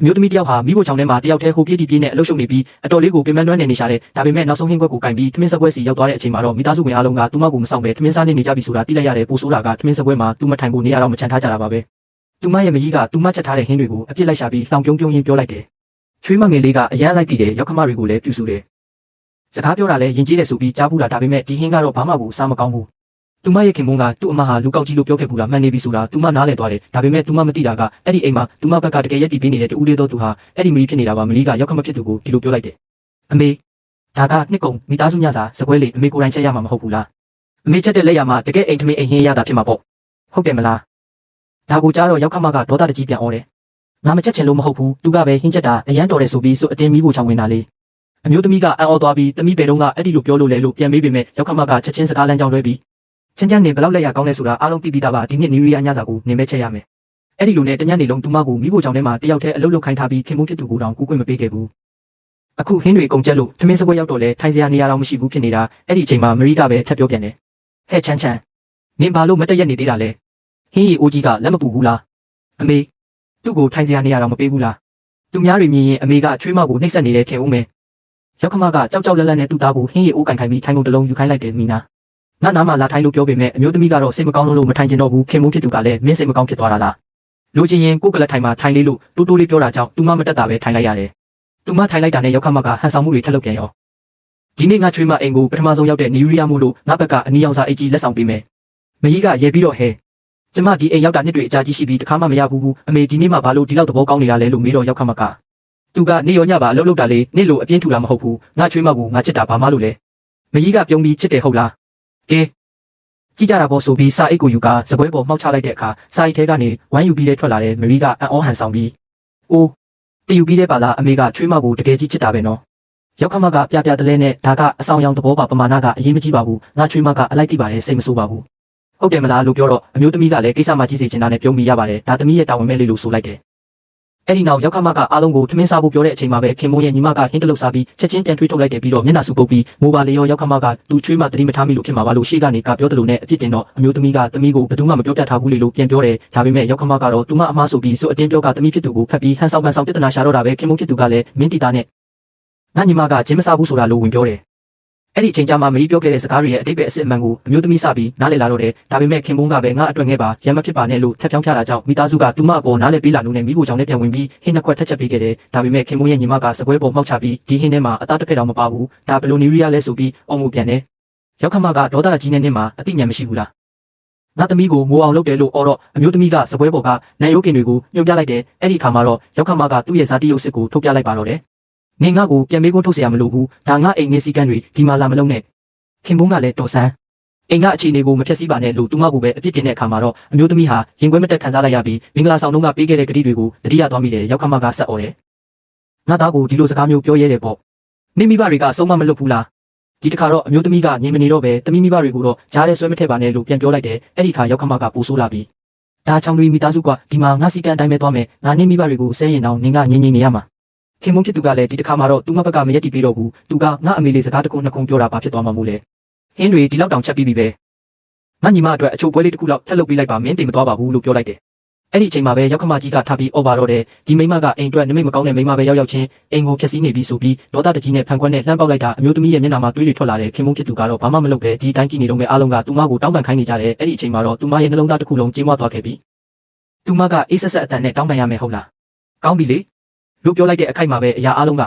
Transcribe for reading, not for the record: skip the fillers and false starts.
မျိုးသမီးတယောက်ဟာမိဖို့ချောင်းထဲမှာတယောက်တည်းဟိုပြေးဒီပြေးနဲ့အလုပ်ရှုပ်နေပြီးအတော်လေးကိုပင်ပန်းတွန်းနေရှာတဲ့ဒါပေမဲ့နောက်ဆုံးဟင်းခွက်ကိုကင်ပြီးထမင်းစပွဲစီရောက်သွားတဲ့အချိန်မှာတော့မိသားစုဝင်အားလုံးကသူမကိုမဆောင်ပဲထမင်းစားနေကြပြီဆိုတာသိလိုက်ရတယ်ပို့ဆိုတာကထမင်းစပွဲမှာသူမထိုင်ဖို့နေရာတော့မချန်ထားကြတာပါပဲသူမရဲ့မကြီးကသူမချက်ထားတဲ့ဟင်းတွေကိုအပြစ်လိုက်ရှာပြီးလောင်ပြုံးပြုံးရင်းပြောလိုက်တယ်ချွေးမငယ်လေးကအရန်လိုက်တည်တယ်ရောက်ခမတွေကိုလည်းပြုစုတယ်စကားပြောတာလည်းယဉ်ကျေးတယ်ဆိုပြီးကြားဘူးတာဒါပေမဲ့ဒီဟင်းကတော့ဘာမှကိုစားမကောင်းဘူးသူမရဲ့ခင်မုန်းကသူ့အမဟာလူကောက်ကြီးလို့ပြောခဲ့ဘူးလားမှန်နေပြီဆိုတာသူမနားလည်သွားတယ်ဒါပေမဲ့သူမမသိတာကအဲ့ဒီအိမ်မှာသူမဘက်ကတကယ်ရက်တည်ပေးနေတဲ့တူဦးလေးတော့သူဟာအဲ့ဒီမီးဖြစ်နေတာပါမီးကရောက်ခမဖြစ်သူကိုဒီလိုပြောလိုက်တယ်အမေဒါကနှစ်ကုံမိသားစုညစာစပွဲလေးအမေကိုယ်တိုင်ချက်ရမှာမဟုတ်ဘူးလားအမေချက်တဲ့လက်ရမှာတကယ်အိမ်ထမင်းအိမ်ဟင်းရတာဖြစ်မှာပေါ့ဟုတ်တယ်မလားဒါကိုကြားတော့ရောက်ခမကဒေါသတကြီးပြန်အော်တယ်ငါမချက်ချင်လို့မဟုတ်ဘူးသူကပဲဟင်းချက်တာအရန်တော်တယ်ဆိုပြီးဆိုအတင်းမီးဖို့ချောင်းဝင်တာလေအမျိုးသမီးကအံ့ဩသွားပြီးသမီးဘယ်တော့ကအဲ့ဒီလိုပြောလို့လဲလို့ပြန်မေးပေမဲ့ရောက်ခမကချက်ချင်းစကားလမ်းကြောင်းလွှဲပြီးချင်းချမ်းနေဘယ်လောက်လက်ရကောင်းလဲဆိုတာအားလုံးသိပြီးသားပါဒီနေ့နီးရီးယားညစာကိုနေမဲ့ချက်ရမယ်အဲ့ဒီလိုနဲ့တညနေလုံးသူမကိုမိဖို့ချောင်းထဲမှာတယောက်တည်းအလုပ်လုပ်ခိုင်းထားပြီးခင်မုန်းဖြစ်သူကိုတောင်ကူးခွင့်မပေးခဲ့ဘူးအခုဟင်းတွေကုန်ကျက်လို့ထမင်းစပွဲရောက်တော့လဲထိုင်စရာနေရာတော့မရှိဘူးဖြစ်နေတာအဲ့ဒီအချိန်မှာမရီကပဲထပ်ပြောပြန်တယ်ဟဲ့ချမ်းချမ်းနင်ဘာလို့မတက်ရက်နေသေးတာလဲဟင်းရီအိုကြီးကလက်မပူဘူးလားအမေသူ့ကိုထိုင်စရာနေရာတော့မပေးဘူးလားသူများတွေမြင်ရင်အမေကချွေးမကိုနှိပ်စက်နေတယ်ထင်ဦးမယ်ရောက်ခမကကြောက်ကြောက်လန့်လန့်နဲ့သူ့သားကိုဟင်းရီအိုးကန်ခိုင်းပြီးထိုင်ကုန်တစ်လုံးယူခိုင်းလိုက်တယ်မိနာနားနားမှာလာထိုင်လို့ပြောပေမဲ့အမျိုးသမီးကတော့စိတ်မကောင်းလို့မထိုင်ကျင်တော့ဘူးခင်မုန်းဖြစ်သူကလည်းမင်းစိတ်မကောင်းဖြစ်သွားတာလားလိုချင်ရင်ကိုကလက်ထိုင်မှာထိုင်လေးလို့တိုးတိုးလေးပြောတာကြောင့်သူမမတက်တာပဲထိုင်လိုက်ရတယ်သူမထိုင်လိုက်တာနဲ့ရောက်ခမကဟန်ဆောင်မှုတွေထပ်လုပ်ပြန်ရောဒီနေ့ငါချွေးမအိမ်ကိုပထမဆုံးရောက်တဲ့နီရီးယားမို့လို့ငါဘက်ကအနီးအောင်စားအိတ်ကြီးလက်ဆောင်ပေးမယ်မကြီးကရဲပြီးတော့ဟဲကျမဒီအိမ်ရောက်တာနှစ်တွေအကြာကြီးရှိပြီးတခါမှမရဘူးအမေဒီနေ့မှဘာလို့ဒီလောက်သဘောကောင်းနေတာလဲလို့မေးတော့ရောက်ခမကသူကနေရောညပါအလုပ်လုပ်တာလေနေ့လိုအပြင်းထူတာမဟုတ်ဘူးငါချွေးမကိုငါချစ်တာဘာမှလို့လဲမကြီးကပြုံးပြီးချစ်တယ်ဟုတ်လားကဲကြည့်ကြတာပေါ့ဆိုပြီးစာအိတ်ကိုယူကစပွဲပေါ်မှောက်ချလိုက်တဲ့အခါစာအိတ်ထဲကနေဝိုင်းယူပြီးတဲ့ထွက်လာတဲ့မရီကအံ့ဩဟန်ဆောင်ပြီးအိုးတယူပြီးတဲ့ပါလားအမေကချွေးမကိုတကယ်ကြီးချစ်တာပဲနော်ရောက်ခမကပြပြတလဲနဲ့ဒါကအဆောင်ရောင်သဘောပါပမာဏကအရေးမကြီးပါဘူးငါချွေးမကအလိုက်တိပါတယ်စိတ်မဆိုးပါဘူးဟုတ်တယ်မလားလို့ပြောတော့အမျိုးသမီးကလည်းကိစ္စမှကြီးစေချင်တာနဲ့ပြုံးမိရပါတယ်ဒါသမီးရဲ့တာဝန်မဲ့လေးလို့ဆိုလိုက်တယ်အဲ့ဒီနောက်ရောက်ခမကအားလုံးကိုထမင်းစားဖို့ပြောတဲ့အချိန်မှာပဲခင်မိုးရဲ့ညီမကဟင်းတလုတ်စားပြီးချက်ချင်းပြန်ထွေးထုတ်လိုက်တယ်ပြီးတော့မျက်နှာစူပုတ်ပြီးမိုးပါလေရောရောက်ခမကသူချွေးမတတိမထားမိလို့ဖြစ်မှာပါလို့ရှေ့ကနေကပြောတယ်လို့နဲ့အပြစ်တင်တော့အမျိုးသမီးကသမီးကိုဘယ်သူမှမပြောပြထားဘူးလေလို့ပြန်ပြောတယ်ဒါပေမဲ့ရောက်ခမကတော့သူမအမားဆိုပြီးဆိုအတင်းပြောကသမီးဖြစ်သူကိုဖက်ပြီးဟန်ဆောင်ပန်ဆောင်ပြဿနာရှာတော့တာပဲခင်မိုးဖြစ်သူကလည်းမင်းတီတာနဲ့ငါညီမကဂျင်းမစားဘူးဆိုတာလို့ဝင်ပြောတယ်အဲ့ဒီအချိန်ကျမှမကြီးပြောခဲ့တဲ့စကားတွေရဲ့အတိတ်ပဲအစ်အမှန်ကိုအမျိုးသမီးစပြီးနားလည်လာတော့တယ်ဒါပေမဲ့ခင်မုန်းကပဲငါအတွက်ငဲပါရမ်းမဖြစ်ပါနဲ့လို့ထပ်ပြောင်းပြတာကြောင့်မိသားစုကသူမအပေါ်နားလည်ပေးလာလို့နဲ့မိဖို့ကြောင့်လည်းပြန်ဝင်ပြီးဟင်းနှစ်ခွက်ထက်ချက်ပေးခဲ့တယ်ဒါပေမဲ့ခင်မုန်းရဲ့ညီမကစပွဲပေါ်မှောက်ချပြီးဒီဟင်းထဲမှာအသားတစ်ဖက်တောင်မပါဘူးဒါဘလိုနီရီးယားလဲဆိုပြီးအော်မှုပြန်တယ်ရောက်ခမကဒေါသကြီးနဲ့မှာအတိညာမရှိဘူးလားငါသမီးကိုမိုးအောင်လုပ်တယ်လို့အော်တော့အမျိုးသမီးကစပွဲပေါ်ကနန်ရိုးကင်တွေကိုညှို့ပြလိုက်တယ်အဲ့ဒီခါမှာတော့ရောက်ခမကသူ့ရဲ့ဇာတိရုပ်စစ်ကိုထုတ်ပြလိုက်ပါတော့တယ်နေငါ့ကိုပြန်မေးခွန်းထုတ်เสียရမလို့ဘူးဒါငါအိမ်နေစည်းကမ်းတွေဒီမှာလာမလုံးနဲ့ခင်ဘုန်းကလည်းတော်ဆန်းအိမ်ကအခြေအနေကိုမဖျက်ဆီးပါနဲ့လို့သူမကိုပဲအပြစ်တင်တဲ့အခါမှာတော့အမျိုးသမီးဟာရင်ခွဲမတက်ခံစားလိုက်ရပြီးမင်္ဂလာဆောင်တုန်းကပေးခဲ့တဲ့ကတိတွေကိုတတိယသွားမိတယ်ရောက်ခမကဆက်အော်တယ်ငါသားကိုဒီလိုစကားမျိုးပြောရဲတယ်ပေါ့မိမိဘတွေကအဆုံးမမလုပ်ဘူးလားဒီတစ်ခါတော့အမျိုးသမီးကငြိမ်မနေတော့ပဲသမီးမိဘတွေကိုတော့ကြားထဲဆွဲမထည့်ပါနဲ့လို့ပြန်ပြောလိုက်တယ်အဲ့ဒီခါရောက်ခမကပူဆိုးလာပြီးဒါချောင်းတွေမိသားစုကဒီမှာငါစီကံတိုင်းပဲသွားမယ်ငါနှင်းမိဘတွေကိုဆဲရင်တော့နင်ကငြိမ်နေရမှာခင်မုန်းဖြစ်သူကလည်းဒီတစ်ခါမှာတော့သူမဘက်ကမရက်တီပြီးတော့ဘူးသူကငါအမေလေးစကားတစ်ခုနှစ်ခုပြောတာဘာဖြစ်သွားမှာမို့လဲဟင်းတွေဒီလောက်တောင်ချက်ပြီးပြီပဲငါညီမအတွက်အချိုပွဲလေးတစ်ခုလောက်ထပ်လုပ်ပေးလိုက်ပါမင်းတင်မသွားပါဘူးလို့ပြောလိုက်တယ်အဲ့ဒီအချိန်မှာပဲရောက်ခမကြီးကထားပြီးအော်ပါတော့တယ်ဒီမိမကအိမ်အတွက်နမိတ်မကောင်းတဲ့မိမပဲရောက်ချင်းအိမ်ကိုဖျက်ဆီးနေပြီဆိုပြီးဒေါသတကြီးနဲ့ဖန်ခွက်နဲ့လှမ်းပေါက်လိုက်တာအမျိုးသမီးရဲ့မျက်နှာမှာသွေးတွေထွက်လာတယ်ခင်မုန်းဖြစ်သူကတော့ဘာမှမလုပ်ပဲဒီတိုင်းကြည့်နေတော့မဲ့အားလုံးကသူမကိုတောင်းပန်ခိုင်းနေကြတယ်အဲ့ဒီအချိန်မှာတော့သူမရဲ့နှလုံးသားတစ်ခုလုံးကြေးမွားသွားခဲ့ပြီသူမကအေးဆက်ဆက်အတန်နဲ့တောင်းပန်ရမယ်ဟုတ်လားကောင်းပြီလေလို့ပြောလိုက်တဲ့အခိုက်မှာပဲအရာအားလုံးက